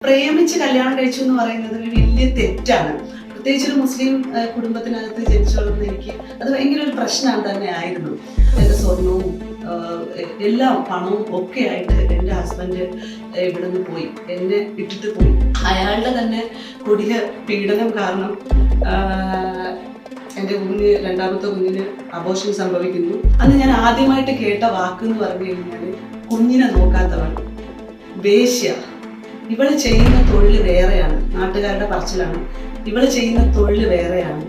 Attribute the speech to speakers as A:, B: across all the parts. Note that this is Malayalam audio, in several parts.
A: പ്രേമിച്ച് കല്യാണം കഴിച്ചു എന്ന് പറയുന്നത് ഒരു വലിയ തെറ്റാണ്. പ്രത്യേകിച്ച് ഒരു മുസ്ലിം കുടുംബത്തിനകത്ത് ജനിച്ചു വളർന്ന എനിക്ക് അത് ഭയങ്കര ഒരു പ്രശ്നം തന്നെ ആയിരുന്നു. എൻ്റെ സ്വർണവും എല്ലാം പണവും ഒക്കെ ആയിട്ട് എൻ്റെ ഹസ്ബൻഡ് ഇവിടെ നിന്ന് പോയി, എന്നെ ഇട്ടിട്ട് പോയി. അയാളുടെ തന്നെ കൊടിയ പീഡനം കാരണം എൻ്റെ രണ്ടാമത്തെ കുഞ്ഞിന് അബോർഷൻ സംഭവിക്കുന്നു. അന്ന് ഞാൻ ആദ്യമായിട്ട് കേട്ട വാക്ക് എന്ന് പറഞ്ഞു കഴിഞ്ഞാൽ കുഞ്ഞിനെ നോക്കാത്തവൻ, വേശ്യ. ഇവള് ചെയ്യുന്ന തൊഴിൽ വേറെയാണ്, നാട്ടുകാരുടെ പറച്ചിലാണ്. ഇവള് ചെയ്യുന്ന തൊഴിൽ വേറെയാണ്.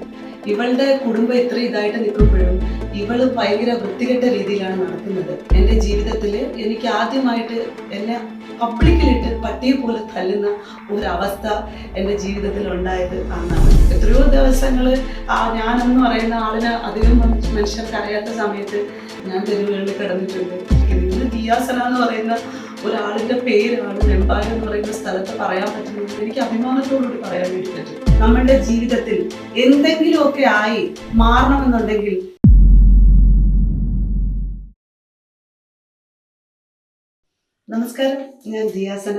A: ഇവളുടെ കുടുംബം ഇത്ര ഇതായിട്ട് നിൽക്കുമ്പോഴും ഇവള് ഭയങ്കര വൃത്തികെട്ട രീതിയിലാണ് നടക്കുന്നത്. എൻ്റെ ജീവിതത്തിൽ എനിക്ക് ആദ്യമായിട്ട് എന്നെ പബ്ലിക്കിലിട്ട് പട്ടിയെ പോലെ തല്ലുന്ന ഒരവസ്ഥ എൻ്റെ ജീവിതത്തിൽ ഉണ്ടായത് അന്നാണ്. എത്രയോ ദിവസങ്ങൾ ഞാനെന്ന് പറയുന്ന ആളിന് അധികം മനുഷ്യർക്ക് അറിയാത്ത സമയത്ത് ഞാൻ തെരുവുകളിൽ കിടന്നിട്ടുണ്ട്. ഇന്ന് ദിയാസന എന്ന് പറയുന്ന ഒരാളിന്റെ പേരാണ് വെമ്പായം എന്ന് പറയുന്ന സ്ഥലത്ത് പറയാൻ പറ്റുന്നത്. എനിക്ക് അഭിമാനത്തോടുകൂടി പറയാൻ വേണ്ടി പറ്റും. നമ്മളുടെ ജീവിതത്തിൽ എന്തെങ്കിലുമൊക്കെ ആയി മാറണമെന്നുണ്ടെങ്കിൽ നമസ്കാരം, ഞാൻ ദിയാസന.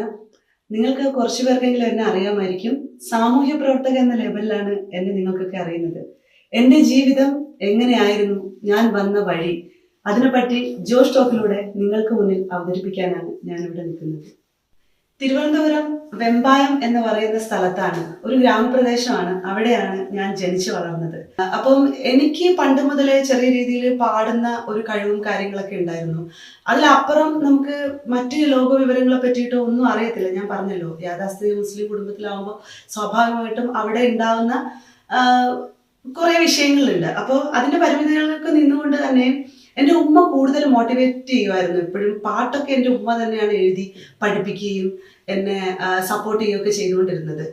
A: നിങ്ങൾക്ക് കുറച്ചു പേർക്കെങ്കിലും എന്നെ അറിയാമായിരിക്കും. സാമൂഹ്യ പ്രവർത്തക എന്ന ലെവലിലാണ് എന്നെ നിങ്ങൾക്കൊക്കെ അറിയുന്നത്. എൻ്റെ ജീവിതം എങ്ങനെയായിരുന്നു, ഞാൻ വന്ന വഴി, അതിനെപ്പറ്റി ജോഷ് ടോക്കിലൂടെ നിങ്ങൾക്ക് മുന്നിൽ അവതരിപ്പിക്കാനാണ് ഞാനിവിടെ നിൽക്കുന്നത്. തിരുവനന്തപുരം വെമ്പായം എന്ന് പറയുന്ന സ്ഥലത്താണ്, ഒരു ഗ്രാമപ്രദേശമാണ്. അവിടെയാണ് ഞാൻ ജനിച്ചു വളർന്നത്. അപ്പം എനിക്ക് പണ്ട് മുതലേ ചെറിയ രീതിയിൽ പാടുന്ന ഒരു കഴിവും കാര്യങ്ങളൊക്കെ ഉണ്ടായിരുന്നു. അതിലപ്പുറം നമുക്ക് മറ്റ് ലോക വിവരങ്ങളെ പറ്റിയിട്ടോ ഒന്നും അറിയത്തില്ല. ഞാൻ പറഞ്ഞല്ലോ, യാഥാസ്ഥിതിക മുസ്ലിം കുടുംബത്തിലാവുമ്പോൾ സ്വാഭാവികമായിട്ടും അവിടെ ഉണ്ടാവുന്ന കുറെ വിഷയങ്ങളുണ്ട്. അപ്പോൾ അതിന്റെ പരിമിതികൾക്ക് നിന്നുകൊണ്ട് തന്നെ എൻ്റെ ഉമ്മ കൂടുതൽ മോട്ടിവേറ്റ് ചെയ്യുമായിരുന്നു. എപ്പോഴും പാട്ടൊക്കെ എൻ്റെ ഉമ്മ തന്നെയാണ് എഴുതി പഠിപ്പിക്കുകയും എന്നെ സപ്പോർട്ട് ചെയ്യുകയൊക്കെ ചെയ്തുകൊണ്ടിരുന്നത്.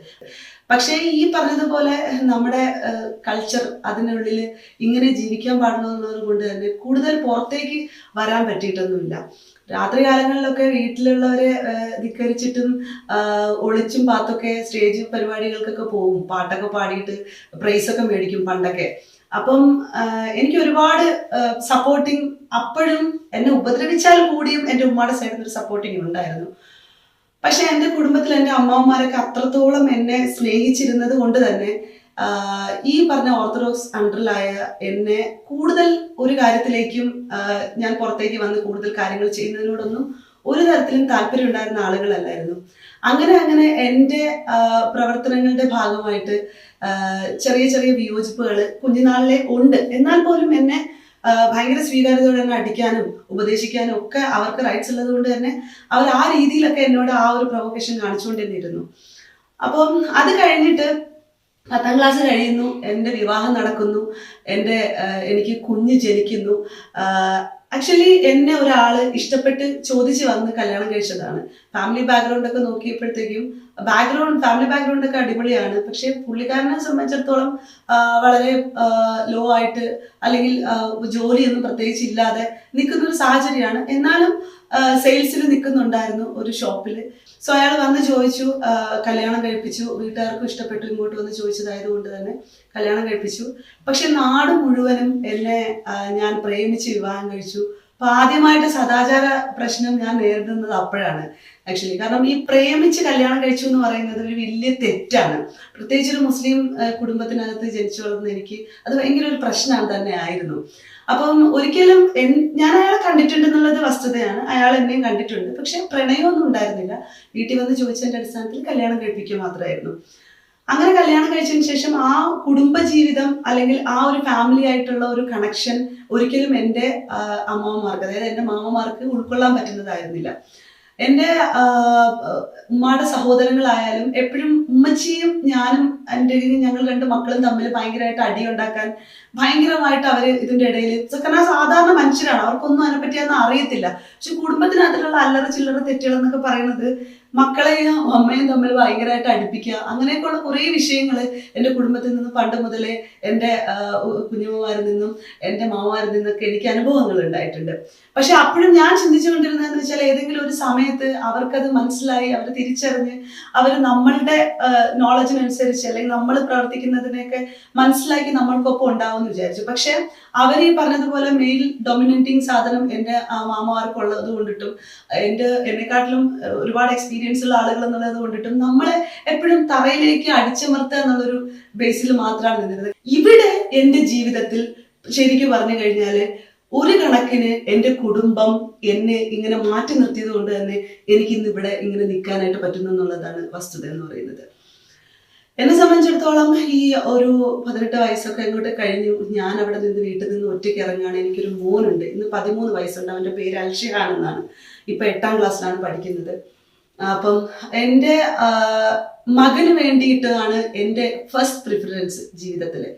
A: പക്ഷേ ഈ പറഞ്ഞതുപോലെ നമ്മുടെ കൾച്ചർ അതിനുള്ളിൽ ഇങ്ങനെ ജീവിക്കാൻ പാടുള്ളത് കൊണ്ട് തന്നെ കൂടുതൽ പുറത്തേക്ക് വരാൻ പറ്റിയിട്ടൊന്നുമില്ല. രാത്രി കാലങ്ങളിലൊക്കെ വീട്ടിലുള്ളവരെ ധിക്കരിച്ചിട്ടും ഒളിച്ചും പാത്തൊക്കെ സ്റ്റേജ് പരിപാടികൾക്കൊക്കെ പോകും, പാട്ടൊക്കെ പാടിയിട്ട് പ്രൈസൊക്കെ മേടിക്കും പണ്ടൊക്കെ. അപ്പം എനിക്ക് ഒരുപാട് സപ്പോർട്ടിങ്, അപ്പോഴും എന്നെ ഉപദ്രവിച്ചാൽ കൂടിയും എൻ്റെ ഉമ്മയുടെ സൈഡിൽ നിന്ന് ഒരു സപ്പോർട്ടിങ് ഉണ്ടായിരുന്നു. പക്ഷെ എൻ്റെ കുടുംബത്തിൽ എൻ്റെ അമ്മാവന്മാരൊക്കെ അത്രത്തോളം എന്നെ സ്നേഹിച്ചിരുന്നത് കൊണ്ട് തന്നെ ഈ പറഞ്ഞ ഓർത്തഡോക്സ് അണ്ടറിലായ എന്നെ കൂടുതൽ ഒരു കാര്യത്തിലേക്കും ഞാൻ പുറത്തേക്ക് വന്ന് കൂടുതൽ കാര്യങ്ങൾ ചെയ്യുന്നതിനോടൊന്നും ഒരു തരത്തിലും താല്പര്യം ഉണ്ടായിരുന്ന ആളുകളല്ലായിരുന്നു. അങ്ങനെ എൻ്റെ പ്രവർത്തനങ്ങളുടെ ഭാഗമായിട്ട് ചെറിയ ചെറിയ വിയോജിപ്പുകൾ കുഞ്ഞുനാളിലെ ഉണ്ട്. എന്നാൽ പോലും എന്നെ ഭയങ്കര സ്വീകാര്യതയോടെ എന്നെ അടിക്കാനും ഉപദേശിക്കാനും ഒക്കെ അവർക്ക് റൈറ്റ്സ് ഉള്ളത് കൊണ്ട് തന്നെ അവർ ആ രീതിയിലൊക്കെ എന്നോട് ആ ഒരു പ്രൊവോക്കേഷൻ കാണിച്ചുകൊണ്ട് തന്നെ ഇരുന്നു. അപ്പം അത് കഴിഞ്ഞിട്ട് 10ാം ക്ലാസ് കഴിയുന്നു, എൻ്റെ വിവാഹം നടക്കുന്നു, എനിക്ക് കുഞ്ഞ് ജനിക്കുന്നു. ആക്ച്വലി എന്നെ ഒരാള് ഇഷ്ടപ്പെട്ട് ചോദിച്ച് വന്ന് കല്യാണം കഴിച്ചതാണ്. ഫാമിലി ബാക്ക്ഗ്രൗണ്ട് ഒക്കെ നോക്കിയപ്പോഴത്തേക്കും ഫാമിലി ബാക്ക്ഗ്രൗണ്ട് ഒക്കെ അടിപൊളിയാണ്. പക്ഷെ പുള്ളിക്കാരനെ സംബന്ധിച്ചിടത്തോളം വളരെ ലോ ആയിട്ട്, അല്ലെങ്കിൽ ജോലിയൊന്നും പ്രത്യേകിച്ച് ഇല്ലാതെ നിൽക്കുന്ന ഒരു സാഹചര്യമാണ്. എന്നാലും സെയിൽസിൽ നിൽക്കുന്നുണ്ടായിരുന്നു ഒരു ഷോപ്പിൽ. സോ അയാൾ വന്ന് ചോദിച്ചു, കല്യാണം കഴിപ്പിച്ചു. വീട്ടുകാർക്കും ഇഷ്ടപ്പെട്ടു, ഇങ്ങോട്ട് വന്ന് ചോദിച്ചതായതുകൊണ്ട് തന്നെ കല്യാണം കഴിപ്പിച്ചു. പക്ഷെ നാട് മുഴുവനും എന്നെ ഞാൻ പ്രേമിച്ച് വിവാഹം കഴിച്ചു. അപ്പൊ ആദ്യമായിട്ട് സദാചാര പ്രശ്നം ഞാൻ നേരിടുന്നത് അപ്പോഴാണ് ആക്ച്വലി. കാരണം ഈ പ്രേമിച്ച് കല്യാണം കഴിച്ചു എന്ന് പറയുന്നത് ഒരു വലിയ തെറ്റാണ്. പ്രത്യേകിച്ച് ഒരു മുസ്ലിം കുടുംബത്തിനകത്ത് ജനിച്ചു വളർന്ന എനിക്ക് അത് ഭയങ്കര ഒരു പ്രശ്നം തന്നെ ആയിരുന്നു. അപ്പം ഒരിക്കലും ഞാൻ അയാളെ കണ്ടിട്ടുണ്ടെന്നുള്ളത് വസ്തുതയാണ്, അയാൾ എന്നെയും കണ്ടിട്ടുണ്ട്. പക്ഷെ പ്രണയമൊന്നും ഉണ്ടായിരുന്നില്ല. വീട്ടിൽ വന്ന് ചോദിച്ചതിന്റെ അടിസ്ഥാനത്തിൽ കല്യാണം കഴിപ്പിക്കുക മാത്രമായിരുന്നു. അങ്ങനെ കല്യാണം കഴിച്ചതിന് ശേഷം ആ കുടുംബജീവിതം അല്ലെങ്കിൽ ആ ഒരു ഫാമിലി ആയിട്ടുള്ള ഒരു കണക്ഷൻ ഒരിക്കലും എൻ്റെ അമ്മമാർക്ക്, അതായത് എൻ്റെ മാമമാർക്ക് ഉൾക്കൊള്ളാൻ പറ്റുന്നതായിരുന്നില്ല. എൻ്റെ ഉമ്മയുടെ സഹോദരങ്ങളായാലും എപ്പോഴും ഉമ്മച്ചിയും ഞാനും ഞങ്ങൾ 2 മക്കളും തമ്മിൽ ഭയങ്കരമായിട്ട് അടിയുണ്ടാക്കാൻ ഭയങ്കരമായിട്ട് അവര് ഇതിന്റെ ഇടയിൽ, കാരണം സാധാരണ മനുഷ്യരാണ്, അവർക്കൊന്നും അതിനെപ്പറ്റിയൊന്നും അറിയത്തില്ല. പക്ഷെ കുടുംബത്തിനകത്തുള്ള അല്ലറ ചില്ലറ തെറ്റുകൾ എന്നൊക്കെ പറയുന്നത് മക്കളെയും അമ്മയും തമ്മിൽ ഭയങ്കരമായിട്ട് അടുപ്പിക്കുക, അങ്ങനെയൊക്കെയുള്ള കുറേ വിഷയങ്ങൾ എൻ്റെ കുടുംബത്തിൽ നിന്ന് പണ്ട് മുതലേ എൻ്റെ കുഞ്ഞുമ്മമാരിൽ നിന്നും എൻ്റെ മാമാരിൽ നിന്നൊക്കെ എനിക്ക് അനുഭവങ്ങൾ ഉണ്ടായിട്ടുണ്ട്. പക്ഷെ അപ്പോഴും ഞാൻ ചിന്തിച്ചുകൊണ്ടിരുന്നതെന്ന് വെച്ചാൽ ഏതെങ്കിലും ഒരു സമയത്ത് അവർക്കത് മനസ്സിലായി, അവർ തിരിച്ചറിഞ്ഞ് അവർ നമ്മളുടെ നോളജിനനുസരിച്ച് അല്ലെങ്കിൽ നമ്മൾ പ്രവർത്തിക്കുന്നതിനെയൊക്കെ മനസ്സിലാക്കി നമ്മൾക്കൊപ്പം ഉണ്ടാവുന്ന എന്ന് വിചാരിച്ചു. പക്ഷെ അവർ ഈ പറഞ്ഞതുപോലെ മെയിൽ ഡൊമിനന്റിങ് സാധനം എൻ്റെ മാമമാർക്ക് ഉള്ളത് കൊണ്ടിട്ടും എന്നെക്കാട്ടിലും ഒരുപാട് എക്സ്പീരിയൻസ് ഉള്ള ആളുകൾ എന്നുള്ളത് കൊണ്ടിട്ടും നമ്മളെ എപ്പോഴും തറയിലേക്ക് അടിച്ചമർത്തുക എന്നുള്ളൊരു ബേസിൽ മാത്രമാണ് നിന്നിരുന്നത്. ഇവിടെ എൻ്റെ ജീവിതത്തിൽ ശരിക്കും പറഞ്ഞു കഴിഞ്ഞാല് ഒരു കണക്കിന് എൻ്റെ കുടുംബം എന്നെ ഇങ്ങനെ മാറ്റി നിർത്തിയത് കൊണ്ട് തന്നെ എനിക്ക് ഇന്ന് ഇവിടെ ഇങ്ങനെ നിൽക്കാനായിട്ട് പറ്റുന്നു എന്നുള്ളതാണ് വസ്തുത എന്ന് പറയുന്നത്. എന്നെ സംബന്ധിച്ചിടത്തോളം ഈ ഒരു 18 വയസ്സൊക്കെ അങ്ങോട്ട് കഴിഞ്ഞു. ഞാൻ അവിടെ നിന്ന് വീട്ടിൽ നിന്ന് ഒറ്റയ്ക്ക് ഇറങ്ങുകയാണ്. എനിക്കൊരു മോനുണ്ട്, ഇന്ന് 13 വയസ്സുണ്ട്. അവൻ്റെ പേര് അൽഷിഹാൻ എന്നാണ്. ഇപ്പൊ 8ാം ക്ലാസ്സിലാണ് പഠിക്കുന്നത്. അപ്പം എൻ്റെ മകന് വേണ്ടിയിട്ടാണ് എൻ്റെ ഫസ്റ്റ് പ്രിഫറൻസ് ജീവിതത്തില്.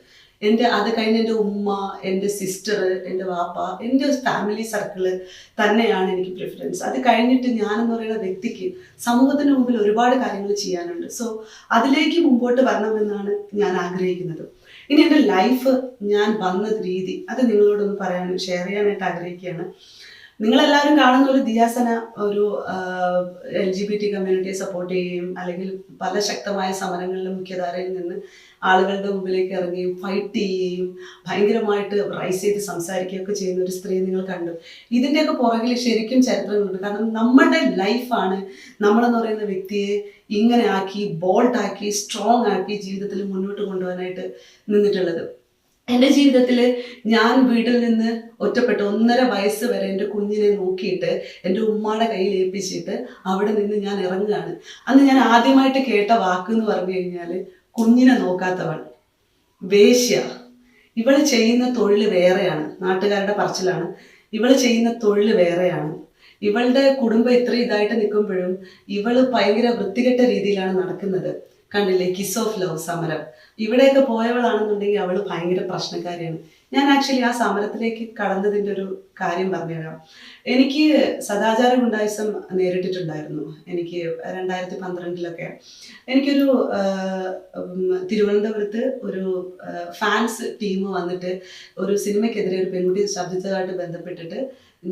A: അത് കഴിഞ്ഞ് എൻ്റെ ഉമ്മ, എൻ്റെ സിസ്റ്റർ, എൻ്റെ വാപ്പ, എൻ്റെ ഫാമിലി സർക്കിള് തന്നെയാണ് എനിക്ക് പ്രിഫറൻസ്. അത് കഴിഞ്ഞിട്ട് ഞാനെന്ന് പറയുന്ന വ്യക്തിക്ക് സമൂഹത്തിന് മുമ്പിൽ ഒരുപാട് കാര്യങ്ങൾ ചെയ്യാനുണ്ട്. സോ അതിലേക്ക് മുമ്പോട്ട് വരണമെന്നാണ് ഞാൻ ആഗ്രഹിക്കുന്നത്. ഇനി എൻ്റെ ലൈഫ്, ഞാൻ വന്ന രീതി, അത് നിങ്ങളോടൊന്ന് ഷെയർ ചെയ്യാനായിട്ട് ആഗ്രഹിക്കുകയാണ്. നിങ്ങളെല്ലാവരും കാണുന്ന ഒരു ദിയാസന ഒരു LGBT കമ്മ്യൂണിറ്റിയെ സപ്പോർട്ട് ചെയ്യുകയും അല്ലെങ്കിൽ പല ശക്തമായ സമരങ്ങളിലും മുഖ്യധാരയിൽ നിന്ന് ആളുകളുടെ മുമ്പിലേക്ക് ഇറങ്ങുകയും ഫൈറ്റ് ചെയ്യുകയും ഭയങ്കരമായിട്ട് റൈസ് ചെയ്ത് സംസാരിക്കുകയൊക്കെ ചെയ്യുന്ന ഒരു സ്ത്രീ നിങ്ങൾ കണ്ടു. ഇതിൻ്റെയൊക്കെ പുറകിൽ ശരിക്കും ചരിത്രങ്ങളുണ്ട്. കാരണം നമ്മുടെ ലൈഫാണ് നമ്മളെന്ന് പറയുന്ന വ്യക്തിയെ ഇങ്ങനെ ആക്കി, ബോൾഡാക്കി, സ്ട്രോങ് ആക്കി ജീവിതത്തിൽ മുന്നോട്ട് കൊണ്ടുപോകാനായിട്ട് നിന്നിട്ടുള്ളത്. എൻ്റെ ജീവിതത്തിൽ ഞാൻ വീട്ടിൽ നിന്ന് ഒറ്റപ്പെട്ട് 1.5 വയസ്സ് വരെ എൻ്റെ കുഞ്ഞിനെ നോക്കിയിട്ട് എൻ്റെ ഉമ്മയുടെ കയ്യിൽ ഏൽപ്പിച്ചിട്ട് അവിടെ നിന്ന് ഞാൻ ഇറങ്ങുകയാണ്. അന്ന് ഞാൻ ആദ്യമായിട്ട് കേട്ട വാക്ക് എന്ന് പറഞ്ഞു കഴിഞ്ഞാൽ കുഞ്ഞിനെ നോക്കാത്തവൾ, വേശ്യ. ഇവള് ചെയ്യുന്ന തൊഴിൽ വേറെയാണ്, നാട്ടുകാരുടെ പറച്ചിലാണ്. ഇവള് ചെയ്യുന്ന തൊഴിൽ വേറെയാണ്. ഇവളുടെ കുടുംബം ഇത്ര ഇതായിട്ട് നിൽക്കുമ്പോഴും ഇവള് ഭയങ്കര വൃത്തികെട്ട രീതിയിലാണ് നടക്കുന്നത്. കണ്ടില്ലേ, കിസ് ഓഫ് ലവ് സമരം. ഇവിടെയൊക്കെ പോയവളാണെന്നുണ്ടെങ്കിൽ അവള് ഭയങ്കര പ്രശ്നക്കാരിയാണ്. ഞാൻ ആക്ച്വലി ആ സമരത്തിലേക്ക് കടന്നതിൻ്റെ ഒരു കാര്യം പറഞ്ഞുതരാം. എനിക്ക് സദാചാര ഗുണ്ടായിസം നേരിട്ടിട്ടുണ്ടായിരുന്നു. എനിക്ക് 2012 എനിക്കൊരു തിരുവനന്തപുരത്ത് ഒരു ഫാൻസ് ടീം വന്നിട്ട് ഒരു സിനിമയ്ക്കെതിരെ ഒരു പെൺകുട്ടി ശബ്ദിച്ചതായിട്ട് ബന്ധപ്പെട്ടിട്ട്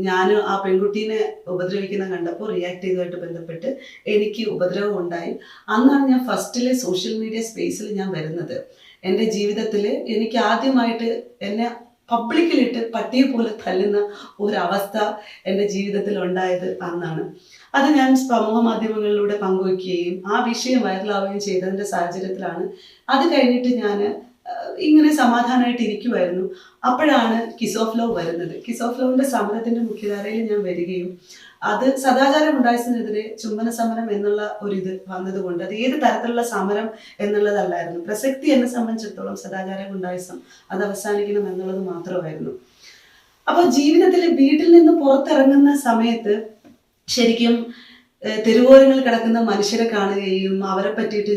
A: ഞാൻ ആ പെൺകുട്ടീനെ ഉപദ്രവിക്കുന്ന കണ്ടപ്പോൾ റിയാക്ട് ചെയ്തതായിട്ട് ബന്ധപ്പെട്ട് എനിക്ക് ഉപദ്രവം ഉണ്ടായി. അന്നാണ് ഞാൻ ഫസ്റ്റിലെ സോഷ്യൽ മീഡിയ സ്പേസിൽ ഞാൻ വരുന്നത്. എൻ്റെ ജീവിതത്തിൽ എനിക്ക് ആദ്യമായിട്ട് എന്നെ പബ്ലിക്കിലിട്ട് പട്ടിയെ പോലെ തല്ലുന്ന ഒരവസ്ഥ എൻ്റെ ജീവിതത്തിൽ ഉണ്ടായത് അന്നാണ്. അത് ഞാൻ സമൂഹ മാധ്യമങ്ങളിലൂടെ പങ്കുവയ്ക്കുകയും ആ വിഷയം വൈറലാവുകയും ചെയ്തതിൻ്റെ സാഹചര്യത്തിലാണ്. അത് കഴിഞ്ഞിട്ട് ഞാൻ ഇങ്ങനെ സമാധാനമായിട്ട് ഇരിക്കുമായിരുന്നു. അപ്പോഴാണ് കിസ് ഓഫ് ലവ് വരുന്നത്. കിസ് ഓഫ് ലവിൻ്റെ സമരത്തിൻ്റെ മുഖ്യധാരയിൽ ഞാൻ വരികയും അത് സദാചാര ഗുണ്ടായിസത്തിനെതിരെ ചുംബന സമരം എന്നുള്ള ഒരിത് വന്നതുകൊണ്ട് അത് ഏത് തരത്തിലുള്ള സമരം എന്നുള്ളതല്ലായിരുന്നു. പ്രസക്തി എന്നെ സംബന്ധിച്ചിടത്തോളം സദാചാര ഗുണ്ടായിസം അത് അവസാനിക്കണം എന്നുള്ളത് മാത്രമായിരുന്നു. അപ്പോൾ ജീവിതത്തിൽ വീട്ടിൽ നിന്ന് പുറത്തിറങ്ങുന്ന സമയത്ത് ശരിക്കും തെരുവോരങ്ങളിൽ കിടക്കുന്ന മനുഷ്യരെ കാണുകയും അവരെ പറ്റിയിട്ട്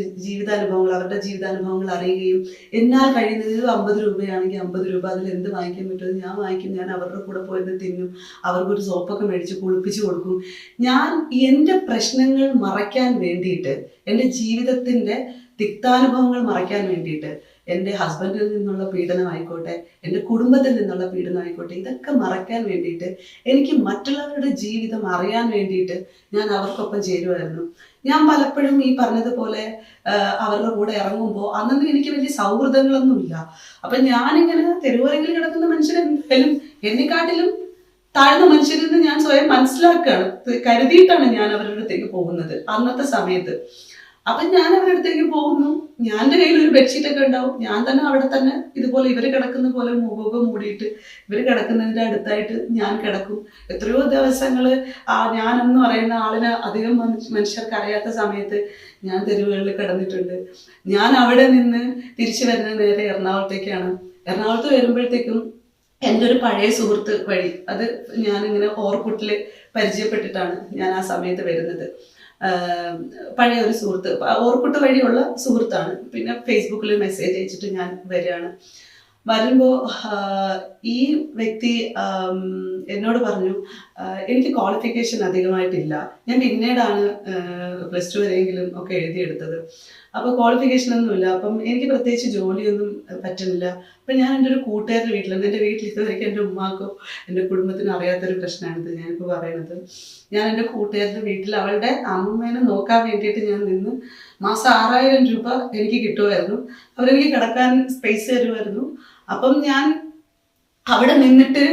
A: അവരുടെ ജീവിതാനുഭവങ്ങൾ അറിയുകയും എന്നാൽ കഴിയുന്നത് 50 രൂപയാണെങ്കിൽ 50 രൂപ അതിൽ എന്ത് വാങ്ങിക്കാൻ പറ്റുമോ ഞാൻ വാങ്ങിക്കും. ഞാൻ അവരുടെ കൂടെ പോയിരുന്ന് തിന്നും, അവർക്കൊരു സോപ്പൊക്കെ മേടിച്ച് കുളിപ്പിച്ച് കൊടുക്കും. ഞാൻ എൻ്റെ പ്രശ്നങ്ങൾ മറയ്ക്കാൻ വേണ്ടിയിട്ട്, എൻ്റെ ജീവിതത്തിൻ്റെ തിക്താനുഭവങ്ങൾ മറയ്ക്കാൻ വേണ്ടിയിട്ട്, എൻ്റെ ഹസ്ബൻഡിൽ നിന്നുള്ള പീഡനമായിക്കോട്ടെ, എൻ്റെ കുടുംബത്തിൽ നിന്നുള്ള പീഡനമായിക്കോട്ടെ, ഇതൊക്കെ മറയ്ക്കാൻ വേണ്ടിയിട്ട്, എനിക്ക് മറ്റുള്ളവരുടെ ജീവിതം അറിയാൻ വേണ്ടിയിട്ട് ഞാൻ അവർക്കൊപ്പം ചേരുമായിരുന്നു. ഞാൻ പലപ്പോഴും ഈ പറഞ്ഞതുപോലെ അവരുടെ കൂടെ ഇറങ്ങുമ്പോൾ അന്നൊന്നും എനിക്ക് വലിയ സൗഹൃദങ്ങളൊന്നുമില്ല. അപ്പം ഞാനിങ്ങനെ തെരുവോരങ്ങളിൽ കിടക്കുന്ന മനുഷ്യരെന്തായാലും എന്നെക്കാട്ടിലും താഴ്ന്ന മനുഷ്യരെന്ന് ഞാൻ സ്വയം മനസ്സിലാക്കുകയാണ്, കരുതിയിട്ടാണ് ഞാൻ അവരുടെ അടുത്തേക്ക് പോകുന്നത് അന്നത്തെ സമയത്ത്. അപ്പം ഞാൻ അവരുടെ അടുത്തേക്ക് പോകുന്നു. എൻ്റെ കയ്യിൽ ഒരു ബെഡ്ഷീറ്റൊക്കെ ഉണ്ടാവും. ഞാൻ തന്നെ അവിടെ തന്നെ ഇതുപോലെ ഇവർ കിടക്കുന്ന പോലെ മുഖമൊക്കെ മൂടിയിട്ട് ഇവർ കിടക്കുന്നതിൻ്റെ അടുത്തായിട്ട് ഞാൻ കിടക്കും. എത്രയോ ദിവസങ്ങൾ ഞാനെന്ന് പറയുന്ന ആളിനെ അധികം മനുഷ്യർക്ക് അറിയാത്ത സമയത്ത് ഞാൻ തെരുവുകളിൽ കിടന്നിട്ടുണ്ട്. ഞാൻ അവിടെ നിന്ന് തിരിച്ചു വരുന്നത് നേരെ എറണാകുളത്തേക്കാണ്. എറണാകുളത്ത് വരുമ്പോഴത്തേക്കും എൻ്റെ ഒരു പഴയ സുഹൃത്ത് വഴി, അത് ഞാനിങ്ങനെ ഓർക്കുട്ടിൽ പരിചയപ്പെട്ടിട്ടാണ് ഞാൻ ആ സമയത്ത് വരുന്നത്. പഴയ ഒരു സുഹൃത്ത്, ഓർക്കുട്ട് വഴിയുള്ള സുഹൃത്താണ്. പിന്നെ ഫേസ്ബുക്കിൽ മെസ്സേജ് അയച്ചിട്ട് ഞാൻ വരികയാണ്. വരുമ്പോൾ ഈ വ്യക്തി എന്നോട് പറഞ്ഞു, എനിക്ക് ക്വാളിഫിക്കേഷൻ അധികമായിട്ടില്ല, ഞാൻ പിന്നീടാണ് +2 വരെയെങ്കിലും ഒക്കെ എഴുതിയെടുത്തത്, അപ്പോൾ ക്വാളിഫിക്കേഷൻ ഒന്നുമില്ല, അപ്പം എനിക്ക് പ്രത്യേകിച്ച് ജോലിയൊന്നും പറ്റുന്നില്ല. അപ്പം ഞാൻ എൻ്റെ ഒരു കൂട്ടുകാരുടെ വീട്ടിലുണ്ട്. എൻ്റെ വീട്ടിൽ ഇതുവരെയ്ക്ക് എൻ്റെ ഉമ്മാക്കോ എൻ്റെ കുടുംബത്തിനോ അറിയാത്തൊരു പ്രശ്നമാണിത് ഞാനിപ്പോൾ പറയുന്നത്. ഞാൻ എൻ്റെ കൂട്ടുകാരുടെ വീട്ടിൽ അവളുടെ അമ്മേനെ നോക്കാൻ വേണ്ടിയിട്ട് ഞാൻ നിന്ന് മാസം 6000 രൂപ എനിക്ക് കിട്ടുമായിരുന്നു. അവരെനിക്ക് കിടക്കാൻ സ്പേസ് തരുമായിരുന്നു. അപ്പം ഞാൻ അവിടെ നിന്നിട്ട്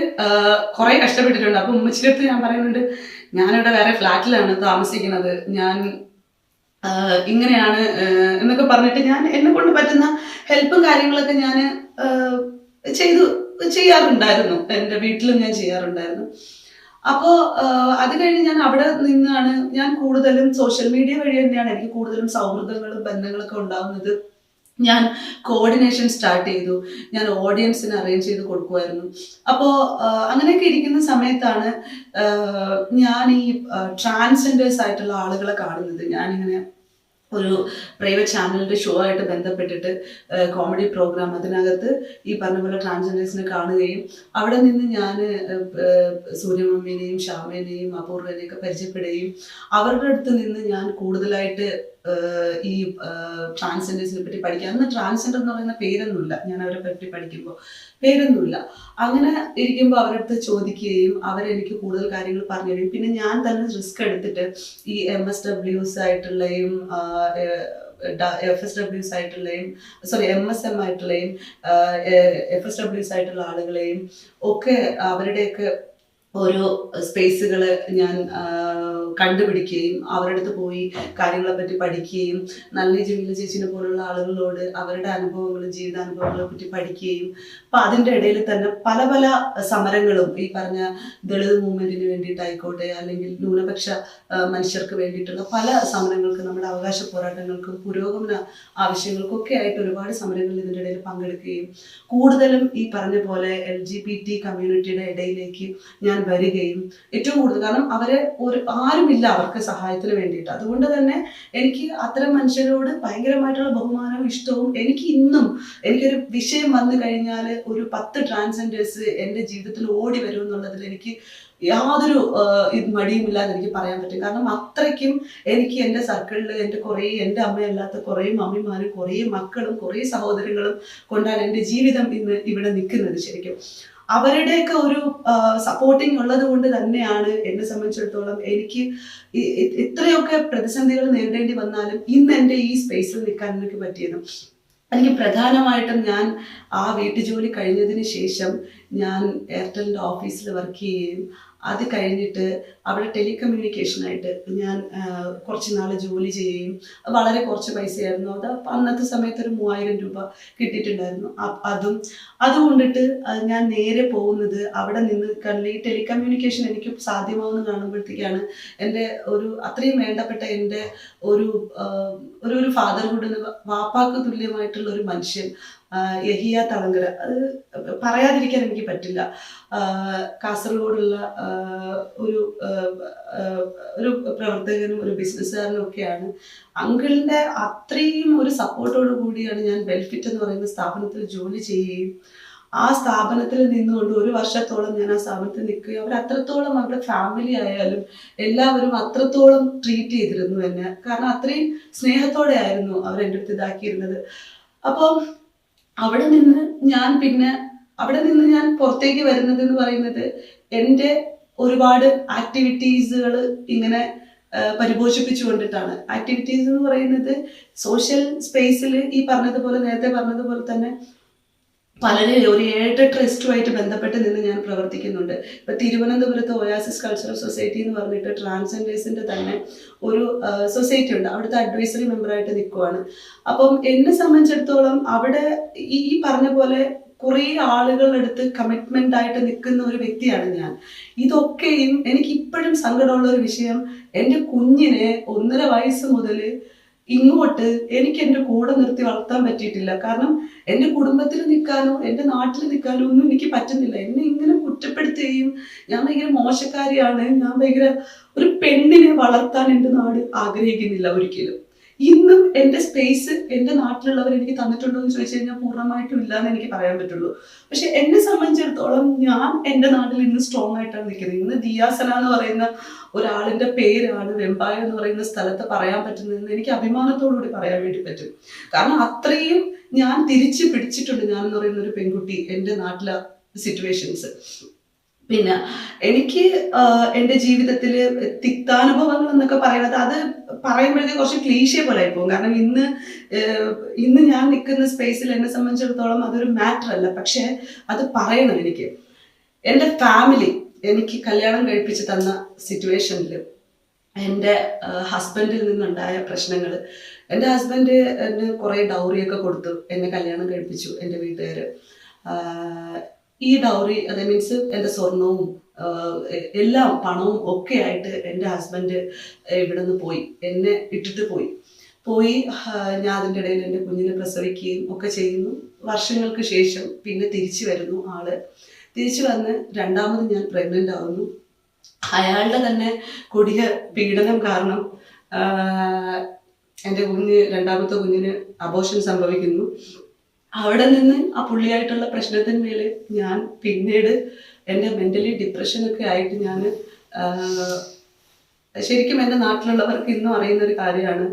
A: കുറെ കഷ്ടപ്പെട്ടിട്ടുണ്ട്. അപ്പൊ ഉമ്മച്ചിയുടെ അടുത്ത് ഞാൻ പറയുന്നുണ്ട്, ഞാനിവിടെ വേറെ ഫ്ലാറ്റിലാണ് താമസിക്കുന്നത്, ഞാൻ ഇങ്ങനെയാണ് എന്നൊക്കെ പറഞ്ഞിട്ട് ഞാൻ എന്നെ കൊണ്ട് പറ്റുന്ന ഹെൽപ്പും കാര്യങ്ങളൊക്കെ ഞാൻ ചെയ്യാറുണ്ടായിരുന്നു. എൻ്റെ വീട്ടിലും ഞാൻ ചെയ്യാറുണ്ടായിരുന്നു. അപ്പോൾ അത് കഴിഞ്ഞ് ഞാൻ അവിടെ നിന്നാണ് ഞാൻ കൂടുതലും സോഷ്യൽ മീഡിയ വഴി തന്നെയാണ് എനിക്ക് കൂടുതലും സൗഹൃദങ്ങളും ബന്ധങ്ങളൊക്കെ ഉണ്ടാകുന്നത്. ഞാൻ കോർഡിനേഷൻ സ്റ്റാർട്ട് ചെയ്തു. ഞാൻ ഓഡിയൻസിന് അറേഞ്ച് ചെയ്ത് കൊടുക്കുമായിരുന്നു. അപ്പോൾ അങ്ങനെയൊക്കെ ഇരിക്കുന്ന സമയത്താണ് ഞാൻ ഈ ട്രാൻസ്ജെൻഡേഴ്സ് ആയിട്ടുള്ള ആളുകളെ കാണുന്നത്. ഞാനിങ്ങനെ ഒരു പ്രൈവറ്റ് ചാനലിന്റെ ഷോ ആയിട്ട് ബന്ധപ്പെട്ടിട്ട് കോമഡി പ്രോഗ്രാം, അതിനകത്ത് ഈ പറഞ്ഞ പോലെ ട്രാൻസ്ജെൻഡേഴ്സിനെ കാണുകയും അവിടെ നിന്ന് ഞാൻ സൂര്യമമ്മേനെയും ശ്യാമേനെയും അപൂർവനെയൊക്കെ പരിചയപ്പെടുകയും അവരുടെ അടുത്ത് നിന്ന് ഞാൻ കൂടുതലായിട്ട് ഈ ട്രാൻസ്ജെൻഡേഴ്സിനെ പറ്റി പഠിക്കുക. അന്ന് ട്രാൻസ്ജെൻഡർ എന്ന് പറയുന്ന പേരൊന്നുമില്ല, ഞാൻ അവരെ പറ്റി പഠിക്കുമ്പോൾ പേരൊന്നുമില്ല. അങ്ങനെ ഇരിക്കുമ്പോൾ അവരുടെ അടുത്ത് ചോദിക്കുകയും അവരെനിക്ക് കൂടുതൽ കാര്യങ്ങൾ പറഞ്ഞു തരും. പിന്നെ ഞാൻ തന്നെ റിസ്ക് എടുത്തിട്ട് ഈ MSWs ആയിട്ടുള്ളയും FSWs ആയിട്ടുള്ളയും MSM ആയിട്ടുള്ളയും FSWs ആയിട്ടുള്ള ആളുകളെയും ഒക്കെ അവരുടെയൊക്കെ ഓരോ സ്പേസുകൾ ഞാൻ കണ്ടുപിടിക്കുകയും അവരുടെ അടുത്ത് പോയി കാര്യങ്ങളെ പറ്റി പഠിക്കുകയും നളിനി ജമീല ചേച്ചിനെ പോലുള്ള ആളുകളോട് അവരുടെ അനുഭവങ്ങളും ജീവിതാനുഭവങ്ങളെ പറ്റി പഠിക്കുകയും അപ്പം അതിൻ്റെ ഇടയിൽ തന്നെ പല പല സമരങ്ങളും ഈ പറഞ്ഞ ദളിത് മൂവ്മെന്റിന് വേണ്ടിയിട്ടായിക്കോട്ടെ, അല്ലെങ്കിൽ ന്യൂനപക്ഷ മനുഷ്യർക്ക് വേണ്ടിയിട്ടുള്ള പല സമരങ്ങൾക്കും നമ്മുടെ അവകാശ പോരാട്ടങ്ങൾക്കും പുരോഗമന ആവശ്യങ്ങൾക്കും ഒക്കെ ആയിട്ട് ഒരുപാട് സമരങ്ങളിൽ ഇതിൻ്റെ ഇടയിൽ പങ്കെടുക്കുകയും കൂടുതലും ഈ പറഞ്ഞ പോലെ LGBT കമ്മ്യൂണിറ്റിയുടെ ഇടയിലേക്ക് ഞാൻ വരികയും ഏറ്റവും കൂടുതൽ, കാരണം അവരെ ആരുമില്ല അവർക്ക് സഹായത്തിന് വേണ്ടിയിട്ട്. അതുകൊണ്ട് തന്നെ എനിക്ക് അത്തരം മനുഷ്യരോട് ഭയങ്കരമായിട്ടുള്ള ബഹുമാനവും ഇഷ്ടവും. എനിക്ക് ഇന്നും എനിക്കൊരു വിഷയം വന്നു കഴിഞ്ഞാൽ ഒരു 10 ട്രാൻസ്ജെൻഡേഴ്സ് എൻ്റെ ജീവിതത്തിൽ ഓടി വരും എന്നുള്ളതിൽ എനിക്ക് യാതൊരു മടിയുമില്ലാതെ എനിക്ക് പറയാൻ പറ്റും. കാരണം അത്രയ്ക്കും എനിക്ക് എൻ്റെ സർക്കിളിൽ എൻ്റെ അമ്മയല്ലാത്ത കുറേ മമ്മിമാരും കുറേ മക്കളും കുറേ സഹോദരങ്ങളും കൊണ്ടാണ് എൻ്റെ ജീവിതം ഇന്ന് ഇവിടെ നിൽക്കുന്നത്. ശരിക്കും അവരുടെയൊക്കെ ഒരു സപ്പോർട്ടിങ് ഉള്ളത് കൊണ്ട് തന്നെയാണ് എന്നെ സംബന്ധിച്ചിടത്തോളം എനിക്ക് ഇത്രയൊക്കെ പ്രതിസന്ധികൾ നേരിടേണ്ടി വന്നാലും ഇന്ന് എൻ്റെ ഈ സ്പേസിൽ നിൽക്കാൻ എനിക്ക് പറ്റിയതും. എനിക്ക് പ്രധാനമായിട്ടും ഞാൻ ആ വീട്ടുജോലി കഴിഞ്ഞതിന് ശേഷം ഞാൻ എയർടെലിൻ്റെ ഓഫീസിൽ വർക്ക് ചെയ്യുകയും അത് കഴിഞ്ഞിട്ട് അവിടെ ടെലികമ്മ്യൂണിക്കേഷനായിട്ട് ഞാൻ കുറച്ച് നാൾ ജോലി ചെയ്യുകയും വളരെ കുറച്ച് പൈസയായിരുന്നു. അത് അന്നത്തെ സമയത്ത് ഒരു 3000 രൂപ കിട്ടിയിട്ടുണ്ടായിരുന്നു. അതുകൊണ്ടിട്ട് ഞാൻ നേരെ പോകുന്നത് അവിടെ നിന്ന്, കാരണം ഈ ടെലികമ്മ്യൂണിക്കേഷൻ എനിക്ക് സാധ്യമാവുന്ന കാണുമ്പോഴത്തേക്കാണ് എൻ്റെ ഒരു അത്രയും വേണ്ടപ്പെട്ട എൻ്റെ ഒരു ഫാദർഹുഡ്, വാപ്പാക്ക് തുല്യമായിട്ടുള്ള ഒരു മനുഷ്യൻ യഹിയ തളങ്കര, അത് പറയാതിരിക്കാൻ എനിക്ക് പറ്റില്ല. കാസർഗോഡുള്ള ഒരു പ്രവർത്തകനും ഒരു ബിസിനസ്സുകാരനും ഒക്കെയാണ്. അങ്കിളിൻ്റെ അത്രയും ഒരു സപ്പോർട്ടോടു കൂടിയാണ് ഞാൻ വെൽഫിറ്റ് എന്ന് പറയുന്ന സ്ഥാപനത്തിൽ ജോലി ചെയ്യുകയും ആ സ്ഥാപനത്തിൽ നിന്നുകൊണ്ട് 1 വർഷത്തോളം ഞാൻ ആ സ്ഥാപനത്തിൽ നിൽക്കുകയും അവർ അത്രത്തോളം അവരുടെ ഫാമിലി ആയാലും എല്ലാവരും അത്രത്തോളം ട്രീറ്റ് ചെയ്തിരുന്നു എന്നെ. കാരണം അത്രയും സ്നേഹത്തോടെ ആയിരുന്നു അവർ എൻ്റെ അടുത്ത് ഇതാക്കിയിരുന്നത്. അപ്പം അവിടെ നിന്ന് ഞാൻ പുറത്തേക്ക് വരുന്നത് എന്ന് പറയുന്നത് എൻ്റെ ഒരുപാട് ആക്ടിവിറ്റീസുകൾ ഇങ്ങനെ പരിപോഷിപ്പിച്ചു കൊണ്ടിട്ടാണ്. ആക്ടിവിറ്റീസ് എന്ന് പറയുന്നത് സോഷ്യൽ സ്പേസിൽ ഈ നേരത്തെ പറഞ്ഞതുപോലെ തന്നെ പലരും ഒരു 7-8 ട്രസ്റ്റുമായിട്ട് ബന്ധപ്പെട്ട് നിന്ന് ഞാൻ പ്രവർത്തിക്കുന്നുണ്ട്. ഇപ്പൊ തിരുവനന്തപുരത്ത് ഒയാസിസ് കൾച്ചറൽ സൊസൈറ്റി എന്ന് പറഞ്ഞിട്ട് ട്രാൻസ്ജെൻഡേഴ്സിന്റെ തന്നെ ഒരു സൊസൈറ്റി ഉണ്ട്. അവിടുത്തെ അഡ്വൈസറി മെമ്പറായിട്ട് നിൽക്കുവാണ്. അപ്പം എന്നെ സംബന്ധിച്ചിടത്തോളം അവിടെ ഈ പറഞ്ഞ പോലെ കുറേ ആളുകളെടുത്ത് കമ്മിറ്റ്മെന്റ് ആയിട്ട് നിൽക്കുന്ന ഒരു വ്യക്തിയാണ് ഞാൻ. ഇതൊക്കെയും എനിക്ക് ഇപ്പോഴും സങ്കടമുള്ള ഒരു വിഷയം, എൻ്റെ കുഞ്ഞിനെ 1.5 വയസ്സ് മുതൽ ഇങ്ങോട്ട് എനിക്ക് എൻ്റെ കൂടെ നിർത്തി വളർത്താൻ പറ്റിയിട്ടില്ല. കാരണം എൻ്റെ കുടുംബത്തിൽ നിൽക്കാനോ എൻ്റെ നാട്ടിൽ നിൽക്കാനോ ഒന്നും എനിക്ക് പറ്റുന്നില്ല. എന്നെ ഇങ്ങനെ കുറ്റപ്പെടുത്തുകയും ഞാൻ ഭയങ്കര മോശക്കാരിയാണ്, ഞാൻ ഭയങ്കര ഒരു പെണ്ണിനെ വളർത്താൻ എൻ്റെ നാട് ആഗ്രഹിക്കുന്നില്ല ഒരിക്കലും. ഇന്നും എൻ്റെ സ്പേസ് എൻ്റെ നാട്ടിലുള്ളവർ എനിക്ക് തന്നിട്ടുണ്ടോ എന്ന് ചോദിച്ചു കഴിഞ്ഞാൽ പൂർണ്ണമായിട്ടും ഇല്ലാന്ന് എനിക്ക് പറയാൻ പറ്റുള്ളൂ. പക്ഷെ എന്നെ സംബന്ധിച്ചിടത്തോളം ഞാൻ എൻ്റെ നാട്ടിൽ ഇന്ന് സ്ട്രോങ് ആയിട്ടാണ് നിൽക്കുന്നത്. ഇന്ന് ദിയാസന എന്ന് പറയുന്ന ഒരാളിന്റെ പേരാണ് വെമ്പായ എന്ന് പറയുന്ന സ്ഥലത്ത് പറയാൻ പറ്റുന്നതെന്ന് എനിക്ക് അഭിമാനത്തോടുകൂടി പറയാൻ വേണ്ടി പറ്റും. കാരണം അത്രയും ഞാൻ തിരിച്ചു പിടിച്ചിട്ടുണ്ട് ഞാൻ എന്ന് പറയുന്ന ഒരു പെൺകുട്ടി എൻ്റെ നാട്ടിലെ സിറ്റുവേഷൻസ്. പിന്നെ എനിക്ക് എൻ്റെ ജീവിതത്തിൽ തിക്താനുഭവങ്ങൾ എന്നൊക്കെ പറയുന്നത്, അത് പറയുമ്പോഴത്തേക്ക് കുറച്ച് ക്ലീശേ പോലെ ആയിപ്പോകും. കാരണം ഇന്ന് ഞാൻ നിൽക്കുന്ന സ്പേസിൽ എന്നെ സംബന്ധിച്ചിടത്തോളം അതൊരു മാറ്റർ അല്ല. പക്ഷെ അത് പറയണം എനിക്ക്. എൻ്റെ ഫാമിലി എനിക്ക് കല്യാണം കഴിപ്പിച്ച് തന്ന സിറ്റുവേഷനിൽ എൻ്റെ ഹസ്ബൻഡിൽ നിന്നുണ്ടായ പ്രശ്നങ്ങൾ, എൻ്റെ ഹസ്ബൻഡ് എന്നെ കുറേ ഡൗറിയൊക്കെ കൊടുത്തു എന്നെ കല്യാണം കഴിപ്പിച്ചു എൻ്റെ വീട്ടുകാർ. ഈ ഡൗറി, അത് മീൻസ് എൻ്റെ സ്വർണവും എല്ലാം പണവും ഒക്കെ ആയിട്ട് എൻ്റെ ഹസ്ബൻഡ് ഇവിടെ നിന്ന് പോയി, എന്നെ ഇട്ടിട്ട് പോയി. ഞാൻ അതിൻ്റെ ഇടയിൽ എൻ്റെ കുഞ്ഞിനെ പ്രസവിക്കുകയും ഒക്കെ ചെയ്യുന്നു. വർഷങ്ങൾക്ക് ശേഷം പിന്നെ തിരിച്ചു വരുന്നു ആള്. തിരിച്ചു വന്ന് രണ്ടാമത് ഞാൻ പ്രഗ്നൻ്റ് ആവുന്നു. അയാളുടെ തന്നെ കൊടിയ പീഡനം കാരണം എൻ്റെ രണ്ടാമത്തെ കുഞ്ഞിന് അബോർഷൻ സംഭവിക്കുന്നു. അവിടെ നിന്ന് ആ പുള്ളിയായിട്ടുള്ള പ്രശ്നത്തിന്മേൽ ഞാൻ പിന്നീട് എൻ്റെ മെൻ്റലി ഡിപ്രഷനൊക്കെ ആയിട്ട് ഞാൻ ശരിക്കും എൻ്റെ നാട്ടിലുള്ളവർക്ക് ഇന്നും അറിയുന്ന ഒരു കാര്യമാണ്,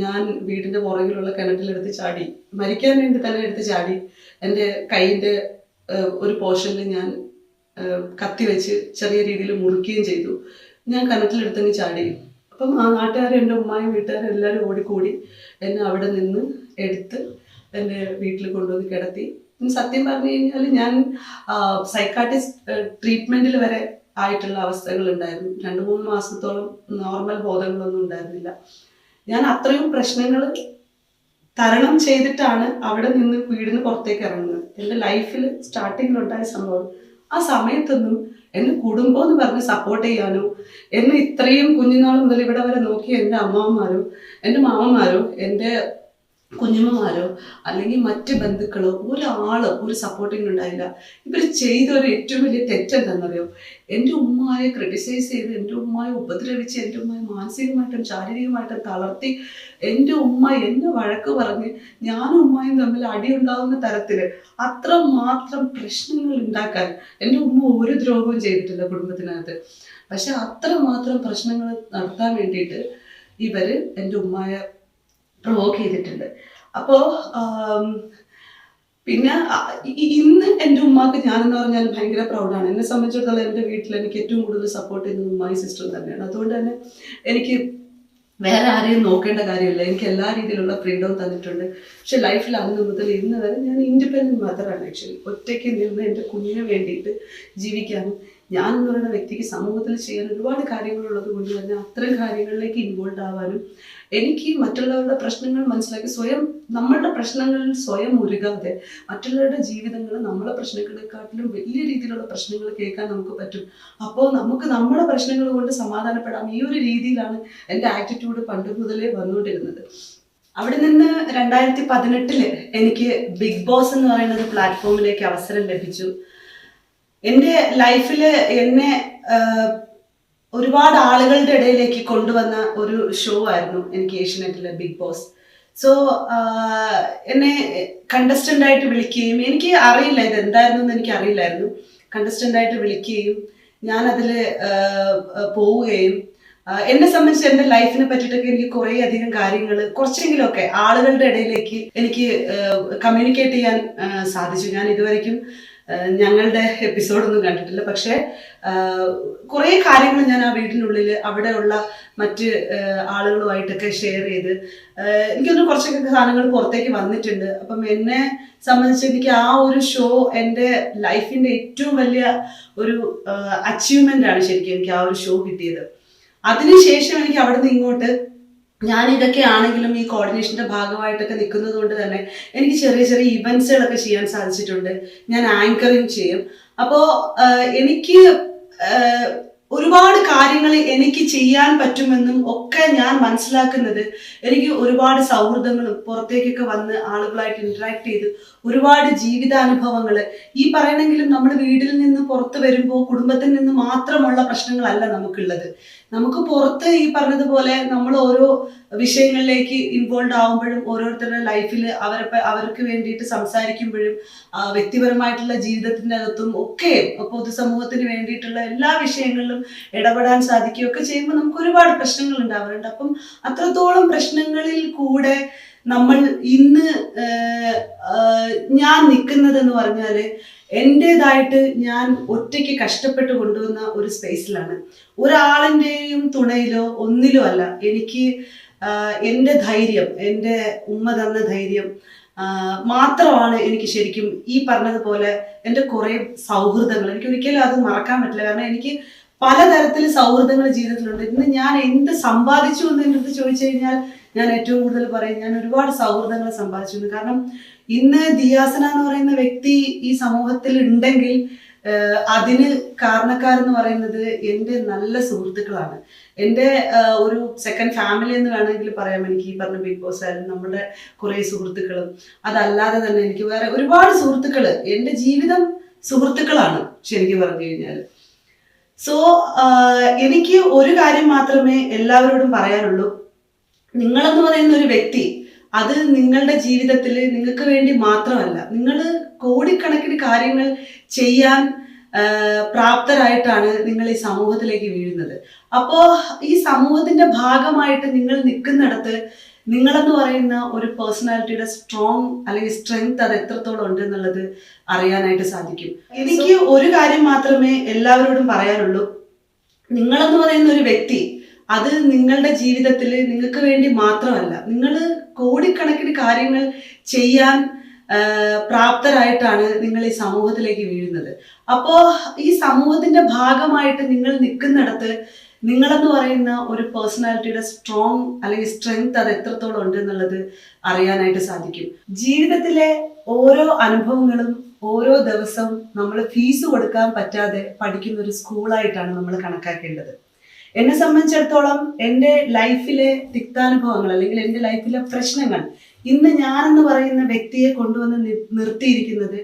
A: ഞാൻ വീടിൻ്റെ പുറകിലുള്ള കിണറ്റിലെടുത്ത് ചാടി, മരിക്കാൻ വേണ്ടി തന്നെ എടുത്ത് ചാടി. എൻ്റെ കൈയിൻ്റെ ഒരു പോർഷനിൽ ഞാൻ കത്തി വെച്ച് ചെറിയ രീതിയിൽ മുറിക്കുകയും ചെയ്തു. ഞാൻ കിണറ്റിലെടുത്തങ്ങ് ചാടി. അപ്പം ആ നാട്ടുകാരും എൻ്റെ ഉമ്മായും വീട്ടുകാരും എല്ലാവരും ഓടിക്കൂടി എന്നെ അവിടെ നിന്ന് എടുത്ത് എൻ്റെ വീട്ടിൽ കൊണ്ടുവന്ന് കിടത്തി. സത്യം പറഞ്ഞു കഴിഞ്ഞാൽ ഞാൻ സൈക്കാട്രിസ്റ്റ് ട്രീറ്റ്മെൻറ്റിൽ വരെ ആയിട്ടുള്ള അവസ്ഥകൾ ഉണ്ടായിരുന്നു. 2-3 മാസത്തോളം നോർമൽ ബോധങ്ങളൊന്നും ഉണ്ടായിരുന്നില്ല. ഞാൻ അത്രയും പ്രശ്നങ്ങൾ തരണം ചെയ്തിട്ടാണ് അവിടെ നിന്ന് വീടിന് പുറത്തേക്ക് ഇറങ്ങുന്നത്. എൻ്റെ ലൈഫിൽ സ്റ്റാർട്ടിങ്ങിലുണ്ടായ സംഭവം. ആ സമയത്തൊന്നും എൻ്റെ കുടുംബം എന്ന് പറഞ്ഞ് സപ്പോർട്ട് ചെയ്യാനോ, എന്നെ ഇത്രയും കുഞ്ഞുനാൾ മുതൽ ഇവിടെ വരെ നോക്കിയ എൻ്റെ അമ്മാവന്മാരോ, എൻ്റെ മാമന്മാരോ, എൻ്റെ കുഞ്ഞുമ്മമാരോ അല്ലെങ്കിൽ മറ്റ് ബന്ധുക്കളോ ഒരു സപ്പോർട്ടിങ് ഉണ്ടായില്ല. ഇവർ ചെയ്ത ഒരു ഏറ്റവും വലിയ തെറ്റെന്താണെന്നറിയോ? എൻ്റെ ഉമ്മയെ ക്രിട്ടിസൈസ് ചെയ്ത്, എൻ്റെ ഉമ്മയെ ഉപദ്രവിച്ച്, എൻ്റെ ഉമ്മയെ മാനസികമായിട്ടും ശാരീരികമായിട്ടും തളർത്തി, എൻ്റെ ഉമ്മ എന്നെ വഴക്ക് പറഞ്ഞ് ഞാനും ഉമ്മയും തമ്മിൽ അടിയുണ്ടാകുന്ന തരത്തിൽ അത്രമാത്രം പ്രശ്നങ്ങൾ ഉണ്ടാക്കാൻ എൻ്റെ ഉമ്മ ഒരു ദ്രോഹവും ചെയ്തിട്ടില്ല കുടുംബത്തിനകത്ത്. പക്ഷെ അത്രമാത്രം പ്രശ്നങ്ങൾ നടത്താൻ വേണ്ടിയിട്ട് ഇവര് എൻ്റെ ഉമ്മയെ പ്രൊവോക്ക് ചെയ്തിട്ടുണ്ട്. അപ്പോൾ പിന്നെ ഇന്ന് എൻ്റെ ഉമ്മാക്ക് ഞാനെന്ന് പറഞ്ഞാൽ ഭയങ്കര പ്രൗഡാണ്. എന്നെ സംബന്ധിച്ചിടത്തോളം എൻ്റെ വീട്ടിൽ എനിക്ക് ഏറ്റവും കൂടുതൽ സപ്പോർട്ട് ചെയ്യുന്നത് ഉമ്മായും സിസ്റ്ററും തന്നെയാണ്. അതുകൊണ്ട് തന്നെ എനിക്ക് വേറെ ആരെയും നോക്കേണ്ട കാര്യമില്ല. എനിക്ക് എല്ലാ രീതിയിലുള്ള ഫ്രീഡവും തന്നിട്ടുണ്ട്. പക്ഷെ ലൈഫിൽ അന്ന് മുതൽ ഇന്ന് വരെ ഞാൻ ഇൻഡിപെൻഡൻറ്റ് മദറാണ്. ആക്ച്വലി ഒറ്റയ്ക്ക് നിന്ന് എൻ്റെ കുഞ്ഞിന് വേണ്ടിയിട്ട് ജീവിക്കാനും, ഞാൻ എന്ന് പറയുന്ന വ്യക്തിക്ക് സമൂഹത്തിൽ ചെയ്യാൻ ഒരുപാട് കാര്യങ്ങളുള്ളത് കൊണ്ട് തന്നെ അത്തരം കാര്യങ്ങളിലേക്ക് ഇൻവോൾവ് ആവാനും, എനിക്ക് മറ്റുള്ളവരുടെ പ്രശ്നങ്ങൾ മനസ്സിലാക്കി നമ്മളുടെ പ്രശ്നങ്ങളിൽ സ്വയം ഉരുകാതെ മറ്റുള്ളവരുടെ ജീവിതങ്ങൾ നമ്മളെ പ്രശ്നങ്ങളെക്കാട്ടിലും വലിയ രീതിയിലുള്ള പ്രശ്നങ്ങൾ കേൾക്കാൻ നമുക്ക് പറ്റും. അപ്പോൾ നമുക്ക് നമ്മുടെ പ്രശ്നങ്ങൾ കൊണ്ട് സമാധാനപ്പെടാം. ഈ ഒരു രീതിയിലാണ് എൻ്റെ ആറ്റിറ്റ്യൂഡ് പണ്ട് മുതലേ വന്നുകൊണ്ടിരുന്നത്. അവിടെ നിന്ന് 2018 എനിക്ക് ബിഗ് ബോസ് എന്ന് പറയുന്ന ഒരു പ്ലാറ്റ്ഫോമിലേക്ക് അവസരം ലഭിച്ചു. എൻ്റെ ലൈഫിൽ എന്നെ ഒരുപാട് ആളുകളുടെ ഇടയിലേക്ക് കൊണ്ടുവന്ന ഒരു ഷോ ആയിരുന്നു എനിക്ക് ഏഷ്യനെറ്റിലെ ബിഗ് ബോസ്. സോ എന്നെ കണ്ടസ്റ്റൻ്റ് ആയിട്ട് വിളിക്കുകയും, എനിക്ക് അറിയില്ല ഇത് എന്തായിരുന്നു എന്ന് എനിക്ക് അറിയില്ലായിരുന്നു. കണ്ടസ്റ്റൻ്റ് ആയിട്ട് വിളിക്കുകയും ഞാൻ അതിൽ പോവുകയും, എന്നെ സംബന്ധിച്ച് എൻ്റെ ലൈഫിനെ പറ്റിയിട്ടൊക്കെ എനിക്ക് കുറേ അധികം കാര്യങ്ങൾ കുറച്ചെങ്കിലുമൊക്കെ ആളുകളുടെ ഇടയിലേക്ക് എനിക്ക് കമ്മ്യൂണിക്കേറ്റ് ചെയ്യാൻ സാധിച്ചു. ഞാൻ ഇതുവരെയ്ക്കും ഞങ്ങളുടെ എപ്പിസോഡൊന്നും കണ്ടിട്ടില്ല. പക്ഷെ കുറേ കാര്യങ്ങൾ ഞാൻ ആ വീടിനുള്ളിൽ അവിടെയുള്ള മറ്റ് ആളുകളുമായിട്ടൊക്കെ ഷെയർ ചെയ്ത് എനിക്കൊന്ന് കുറച്ചൊക്കെ സാധനങ്ങൾ പുറത്തേക്ക് വന്നിട്ടുണ്ട്. അപ്പം എന്നെ സംബന്ധിച്ച് എനിക്ക് ആ ഒരു ഷോ എൻ്റെ ലൈഫിൻ്റെ ഏറ്റവും വലിയ ഒരു അച്ചീവ്മെൻ്റ് ആണ് ശരിക്കും എനിക്ക് ആ ഒരു ഷോ കിട്ടിയത്. അതിനുശേഷം എനിക്ക് അവിടെ നിന്ന് ഇങ്ങോട്ട് ഞാൻ ഇതൊക്കെ ആണെങ്കിലും ഈ കോർഡിനേഷൻ്റെ ഭാഗമായിട്ടൊക്കെ നിൽക്കുന്നത് കൊണ്ട് തന്നെ എനിക്ക് ചെറിയ ചെറിയ ഇവൻറ്റ്സുകളൊക്കെ ചെയ്യാൻ സാധിച്ചിട്ടുണ്ട്. ഞാൻ ആങ്കറിങ് ചെയ്യും. അപ്പോൾ എനിക്ക് ഒരുപാട് കാര്യങ്ങൾ എനിക്ക് ചെയ്യാൻ പറ്റുമെന്നും ഒക്കെ ഞാൻ മനസ്സിലാക്കുന്നത് എനിക്ക് ഒരുപാട് സൗഹൃദങ്ങളും പുറത്തേക്കൊക്കെ വന്ന് ആളുകളായിട്ട് ഇൻട്രാക്ട് ചെയ്ത് ഒരുപാട് ജീവിതാനുഭവങ്ങൾ ഈ പറയണമെങ്കിലും നമ്മൾ വീട്ടിൽ നിന്ന് പുറത്ത് വരുമ്പോൾ കുടുംബത്തിൽ നിന്ന് മാത്രമുള്ള പ്രശ്നങ്ങളല്ല നമുക്കുള്ളത്. നമുക്ക് പുറത്ത് ഈ പറഞ്ഞതുപോലെ നമ്മൾ ഓരോ വിഷയങ്ങളിലേക്ക് ഇൻവോൾവ് ആവുമ്പോഴും ഓരോരുത്തരുടെ ലൈഫിൽ അവർക്ക് വേണ്ടിയിട്ട് സംസാരിക്കുമ്പോഴും വ്യക്തിപരമായിട്ടുള്ള ജീവിതത്തിൻ്റെ അകത്തും ഒക്കെ പൊതുസമൂഹത്തിന് വേണ്ടിയിട്ടുള്ള എല്ലാ വിഷയങ്ങളിലും ഇടപെടാൻ സാധിക്കുകയൊക്കെ ചെയ്യുമ്പോൾ നമുക്ക് ഒരുപാട് പ്രശ്നങ്ങൾ ഉണ്ടാവാറുണ്ട്. അപ്പം അത്രത്തോളം പ്രശ്നങ്ങളിൽ കൂടെ നമ്മൾ ഇന്ന് ഞാൻ നിൽക്കുന്നത് എന്ന് പറഞ്ഞാൽ എൻ്റെതായിട്ട് ഞാൻ ഒറ്റയ്ക്ക് കഷ്ടപ്പെട്ട് കൊണ്ടുവന്ന ഒരു സ്പേസിലാണ്. ഒരാളിൻ്റെയും തുണയിലോ ഒന്നിലോ അല്ല. എനിക്ക് എൻ്റെ ധൈര്യം, എൻ്റെ ഉമ്മ തന്ന ധൈര്യം മാത്രമാണ് എനിക്ക് ശരിക്കും ഈ പറഞ്ഞതുപോലെ എൻ്റെ കുറേ സൗഹൃദങ്ങൾ എനിക്ക് ഒരിക്കലും അത് മറക്കാൻ പറ്റില്ല. കാരണം എനിക്ക് പലതരത്തിൽ സൗഹൃദങ്ങൾ ജീവിതത്തിലുണ്ട്. ഇന്ന് ഞാൻ എന്ത് സമ്പാദിച്ചു എന്ന് എൻ്റെ അടുത്ത് ചോദിച്ചു കഴിഞ്ഞാൽ ഞാൻ ഏറ്റവും കൂടുതൽ പറയും ഞാൻ ഒരുപാട് സൗഹൃദങ്ങൾ സമ്പാദിച്ചു. കാരണം ഇന്ന് ദിയാസന എന്ന് പറയുന്ന വ്യക്തി ഈ സമൂഹത്തിൽ ഉണ്ടെങ്കിൽ അതിന് കാരണക്കാരെന്ന് പറയുന്നത് എൻ്റെ നല്ല സുഹൃത്തുക്കളാണ്. എൻ്റെ ഒരു സെക്കൻഡ് ഫാമിലി എന്ന് വേണമെങ്കിൽ പറയാം. എനിക്ക് ഈ പറഞ്ഞ ബിഗ് ബോസ് ആയാലും നമ്മുടെ കുറേ സുഹൃത്തുക്കളും അതല്ലാതെ തന്നെ എനിക്ക് വേറെ ഒരുപാട് സുഹൃത്തുക്കൾ, എൻ്റെ ജീവിതം സുഹൃത്തുക്കളാണ് ശരിക്കും പറഞ്ഞു കഴിഞ്ഞാൽ. സോ എനിക്ക് ഒരു കാര്യം മാത്രമേ എല്ലാവരോടും പറയാനുള്ളൂ. നിങ്ങളെന്ന് പറയുന്ന ഒരു വ്യക്തി അത് നിങ്ങളുടെ ജീവിതത്തിൽ നിങ്ങൾക്ക് വേണ്ടി മാത്രമല്ല, നിങ്ങൾ കോടിക്കണക്കിന് കാര്യങ്ങൾ ചെയ്യാൻ പ്രാപ്തരായിട്ടാണ് നിങ്ങൾ ഈ സമൂഹത്തിലേക്ക് വീഴുന്നത്. അപ്പോൾ ഈ സമൂഹത്തിന്റെ ഭാഗമായിട്ട് നിങ്ങൾ നിൽക്കുന്നിടത്ത് നിങ്ങളെന്ന് പറയുന്ന ഒരു പേഴ്സണാലിറ്റിയുടെ സ്ട്രോങ് അല്ലെങ്കിൽ സ്ട്രെങ്ത് അത് എത്രത്തോളം ഉണ്ട് എന്നുള്ളത് അറിയാനായിട്ട് സാധിക്കും. എനിക്ക് ഒരു കാര്യം മാത്രമേ എല്ലാവരോടും പറയാനുള്ളൂ. നിങ്ങളെന്ന് പറയുന്ന ഒരു വ്യക്തി അത് നിങ്ങളുടെ ജീവിതത്തിൽ നിങ്ങൾക്ക് വേണ്ടി മാത്രമല്ല, നിങ്ങൾ കോടിക്കണക്കിന് കാര്യങ്ങൾ ചെയ്യാൻ പ്രാപ്തരായിട്ടാണ് നിങ്ങൾ ഈ സമൂഹത്തിലേക്ക് വീഴുന്നത്. അപ്പോൾ ഈ സമൂഹത്തിന്റെ ഭാഗമായിട്ട് നിങ്ങൾ നിൽക്കുന്നിടത്ത് നിങ്ങളെന്ന് പറയുന്ന ഒരു പേഴ്സണാലിറ്റിയുടെ സ്ട്രോങ് അല്ലെങ്കിൽ സ്ട്രെങ്ത് അത് എത്രത്തോളം ഉണ്ട് എന്നുള്ളത് അറിയാനായിട്ട് സാധിക്കും. ജീവിതത്തിലെ ഓരോ അനുഭവങ്ങളും ഓരോ ദിവസം നമ്മൾ ഫീസ് കൊടുക്കാൻ പറ്റാതെ പഠിക്കുന്ന ഒരു സ്കൂളായിട്ടാണ് നമ്മൾ കണക്കാക്കേണ്ടത്. എന്നെ സംബന്ധിച്ചിടത്തോളം എൻ്റെ ലൈഫിലെ തിക്താനുഭവങ്ങൾ അല്ലെങ്കിൽ എൻ്റെ ലൈഫിലെ പ്രശ്നങ്ങൾ ഇന്ന് ഞാനെന്ന് പറയുന്ന വ്യക്തിയെ കൊണ്ടുവന്ന് നിർത്തിയിരിക്കുന്നത്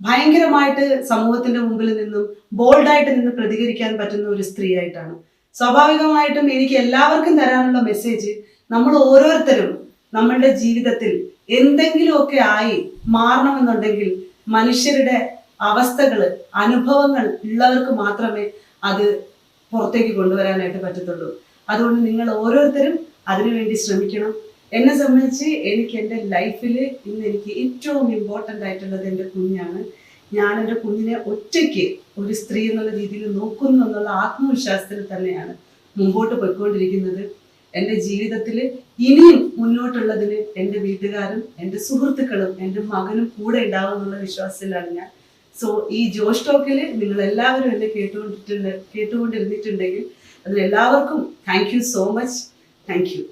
A: ഭയങ്കരമായിട്ട് സമൂഹത്തിന്റെ മുമ്പിൽ നിന്നും ബോൾഡായിട്ട് നിന്ന് പ്രതികരിക്കാൻ പറ്റുന്ന ഒരു സ്ത്രീ ആയിട്ടാണ്. സ്വാഭാവികമായിട്ടും എനിക്ക് എല്ലാവർക്കും തരാനുള്ള മെസ്സേജ്, നമ്മൾ ഓരോരുത്തരും നമ്മളുടെ ജീവിതത്തിൽ എന്തെങ്കിലുമൊക്കെ ആയി മാറണമെന്നുണ്ടെങ്കിൽ മനുഷ്യരുടെ അവസ്ഥകൾ അനുഭവങ്ങൾ ഉള്ളവർക്ക് മാത്രമേ അത് പുറത്തേക്ക് കൊണ്ടുവരാനായിട്ട് പറ്റത്തുള്ളൂ. അതുകൊണ്ട് നിങ്ങൾ ഓരോരുത്തരും അതിനുവേണ്ടി ശ്രമിക്കണം. എന്നെ സംബന്ധിച്ച് എനിക്ക് എൻ്റെ ലൈഫിൽ ഇന്ന് എനിക്ക് ഏറ്റവും ഇമ്പോർട്ടൻ്റ് ആയിട്ടുള്ളത് എൻ്റെ കുഞ്ഞാണ്. ഞാൻ എൻ്റെ കുഞ്ഞിനെ ഒറ്റയ്ക്ക് ഒരു സ്ത്രീ എന്നുള്ള രീതിയിൽ നോക്കുന്നു എന്നുള്ള ആത്മവിശ്വാസത്തിൽ തന്നെയാണ് മുമ്പോട്ട് പോയിക്കൊണ്ടിരിക്കുന്നത്. എൻ്റെ ജീവിതത്തിൽ ഇനിയും മുന്നോട്ടുള്ളതിന് എൻ്റെ വീട്ടുകാരും എൻ്റെ സുഹൃത്തുക്കളും എൻ്റെ മകനും കൂടെ ഉണ്ടാവും എന്നുള്ള വിശ്വാസത്തിലാണ് ഞാൻ. സോ ഈ ജോഷ് ടോക്കിൽ നിങ്ങൾ എല്ലാവരും എന്നെ കേട്ടുകൊണ്ടിരുന്നിട്ടുണ്ടെങ്കിൽ അതിലെല്ലാവർക്കും thank you so much. Thank U.